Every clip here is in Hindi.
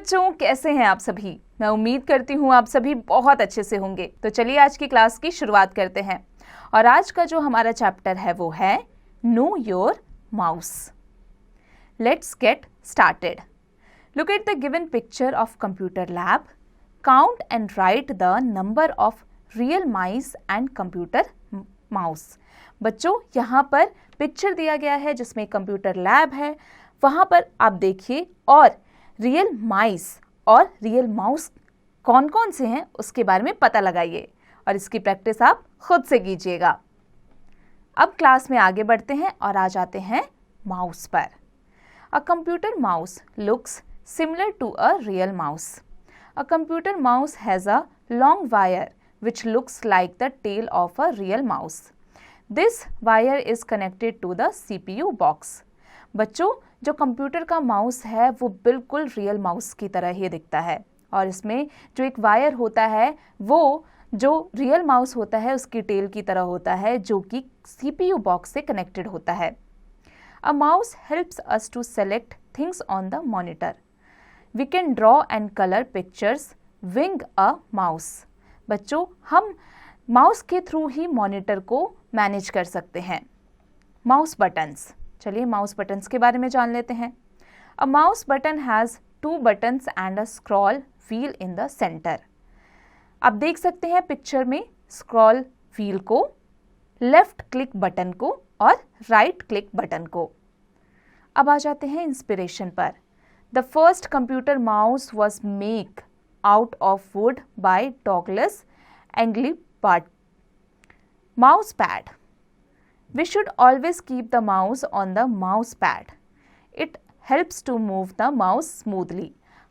बच्चों, कैसे हैं आप सभी? मैं उम्मीद करती हूँ आप सभी बहुत अच्छे से होंगे। तो चलिए आज की क्लास की शुरुआत करते हैं। और आज का जो हमारा चैप्टर है वो है know your mouse. Let's get started. Look at the given picture of computer lab. Count and right the number of real mice and computer mouse. बच्चों, यहाँ पर पिक्चर दिया गया है जिसमें कंप्यूटर लैब है, वहाँ पर आप देखिए और रियल माइस और रियल माउस कौन कौन से हैं उसके बारे में पता लगाइए और इसकी प्रैक्टिस आप खुद से कीजिएगा। अब क्लास में आगे बढ़ते हैं और आ जाते हैं माउस पर। A computer mouse looks similar to a real mouse. A computer mouse has a long wire which looks like the tail of a real mouse. This wire is connected to the CPU box. बच्चों, जो कंप्यूटर का माउस है वो बिल्कुल रियल माउस की तरह ही दिखता है और इसमें जो एक वायर होता है वो जो रियल माउस होता है उसकी टेल की तरह होता है जो कि CPU बॉक्स से कनेक्टेड होता है। A mouse helps us to select things on the monitor. We can draw and color pictures with a mouse. बच्चों, हम माउस के थ्रू ही मॉनिटर को मैनेज कर सकते हैं। माउस बटन्स, चलिए माउस बटन्स के बारे में जान लेते हैं। A mouse button has 2 buttons and a scroll wheel in the centre. आप देख सकते हैं पिक्चर में स्क्रॉल व्हील को, लेफ्ट क्लिक बटन को और राइट क्लिक बटन को। अब आ जाते हैं इंस्पिरेशन पर। The first computer mouse was make out of wood by Douglas Engelbart. Mouse pad. We should always keep the mouse on the mouse pad. It helps to move the mouse smoothly.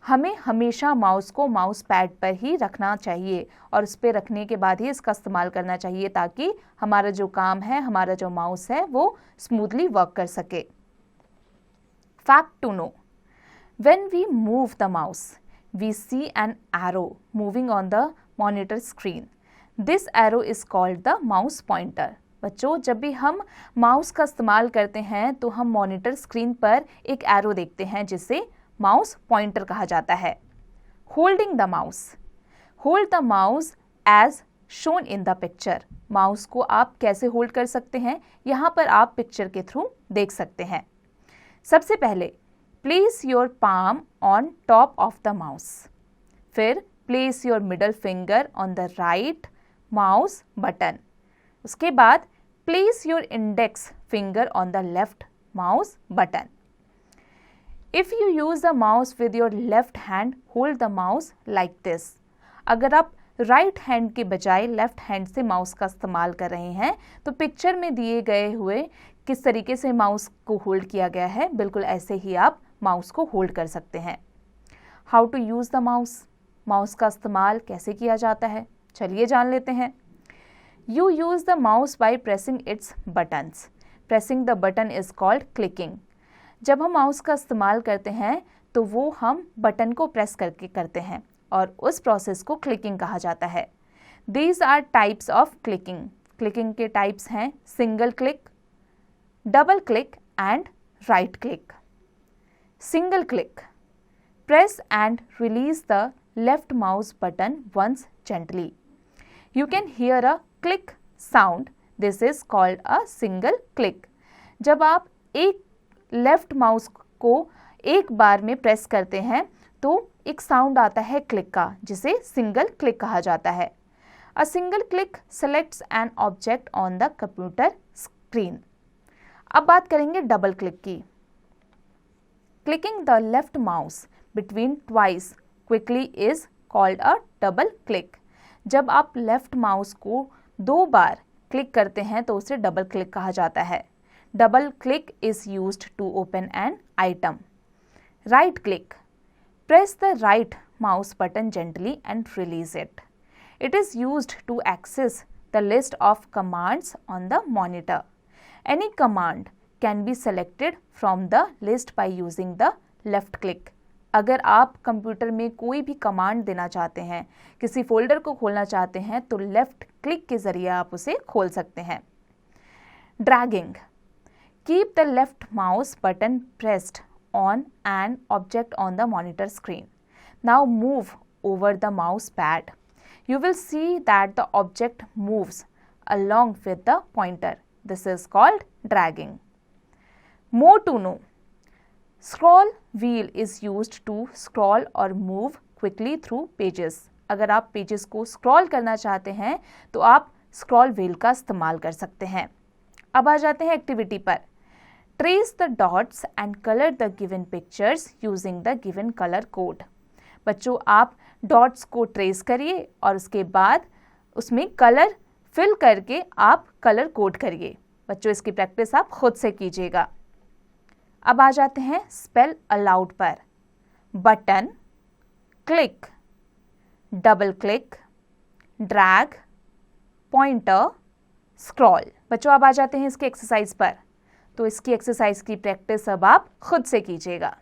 हमें हमेशा माउस को माउस पैड पर ही रखना चाहिए और उस पर रखने के बाद ही इसका इस्तेमाल करना चाहिए ताकि हमारा जो काम है, हमारा जो माउस है वो स्मूथली वर्क कर सके। Fact to know. When we move the mouse, we see an arrow moving on the monitor screen. This arrow is called the mouse pointer. बच्चों, जब भी हम माउस का इस्तेमाल करते हैं तो हम मॉनिटर स्क्रीन पर एक एरो देखते हैं जिसे माउस पॉइंटर कहा जाता है। Holding the mouse. Hold the mouse as shown in the picture. Mouse को आप कैसे होल्ड कर सकते हैं, यहाँ पर आप पिक्चर के थ्रू देख सकते हैं। सबसे पहले Place your palm on top of the mouse. फिर place your middle finger on the right mouse button. उसके बाद place your index finger on the left mouse button. If you use the mouse with your left hand, hold the mouse like this. अगर आप राइट हैंड के बजाय लेफ्ट हैंड से माउस का इस्तेमाल कर रहे हैं तो पिक्चर में दिए गए हुए किस तरीके से माउस को होल्ड किया गया है, बिल्कुल ऐसे ही आप माउस को होल्ड कर सकते हैं। How to use the mouse. Mouse का इस्तेमाल कैसे किया जाता है, चलिए जान लेते हैं। You use the mouse by pressing it's buttons. Pressing the button is called clicking. जब हम माउस का इस्तेमाल करते हैं तो वो हम बटन को प्रेस करके करते हैं और उस प्रोसेस को क्लिकिंग कहा जाता है। These are types of clicking. Clicking के टाइप्स हैं single click, double click and right click. Single click. Press and release the left mouse button once gently. You can hear a click sound. This is called a single click. जब आप एक लेफ्ट माउस को एक बार में प्रेस करते हैं तो एक साउंड आता है क्लिक का जिसे सिंगल क्लिक कहा जाता है। A single click selects an object on the computer screen. अब बात करेंगे डबल क्लिक की। Clicking the left mouse between twice quickly is called a double click. जब आप लेफ्ट माउस को 2 बार क्लिक करते हैं तो उसे डबल क्लिक कहा जाता है। Double click is used to open an item. Right click. Press the right mouse button gently and release it. It is used to access the list of commands on the monitor. Any command can be selected from the list by using the left click. अगर आप कंप्यूटर में कोई भी कमांड देना चाहते हैं, किसी फोल्डर को खोलना चाहते हैं तो लेफ्ट क्लिक के जरिए आप उसे खोल सकते हैं। Dragging. Keep the left mouse button pressed on an object on the monitor screen. Now move over the mouse pad. You will see that the object moves along with the pointer. This is called dragging. More to know. Scroll wheel is used to scroll or move quickly through pages. अगर आप पेजेस को स्क्रॉल करना चाहते हैं तो आप स्क्रॉल व्हील का इस्तेमाल कर सकते हैं. अब आ जाते हैं एक्टिविटी पर. Trace the dots and colour the given pictures using the given colour code. बच्चों, आप डॉट्स को ट्रेस करिए और उसके बाद उसमें कलर फिल करके आप कलर कोड करिए. बच्चों, इसकी प्रैक्टिस आप खुद से कीजिएगा. अब आ जाते हैं स्पेल अलाउड पर. Button, click, double click, drag, pointer, scroll. बच्चों, अब आ जाते हैं इसके एक्सरसाइज पर. तो इसकी एक्सरसाइज की प्रैक्टिस अब आप खुद से कीजिएगा.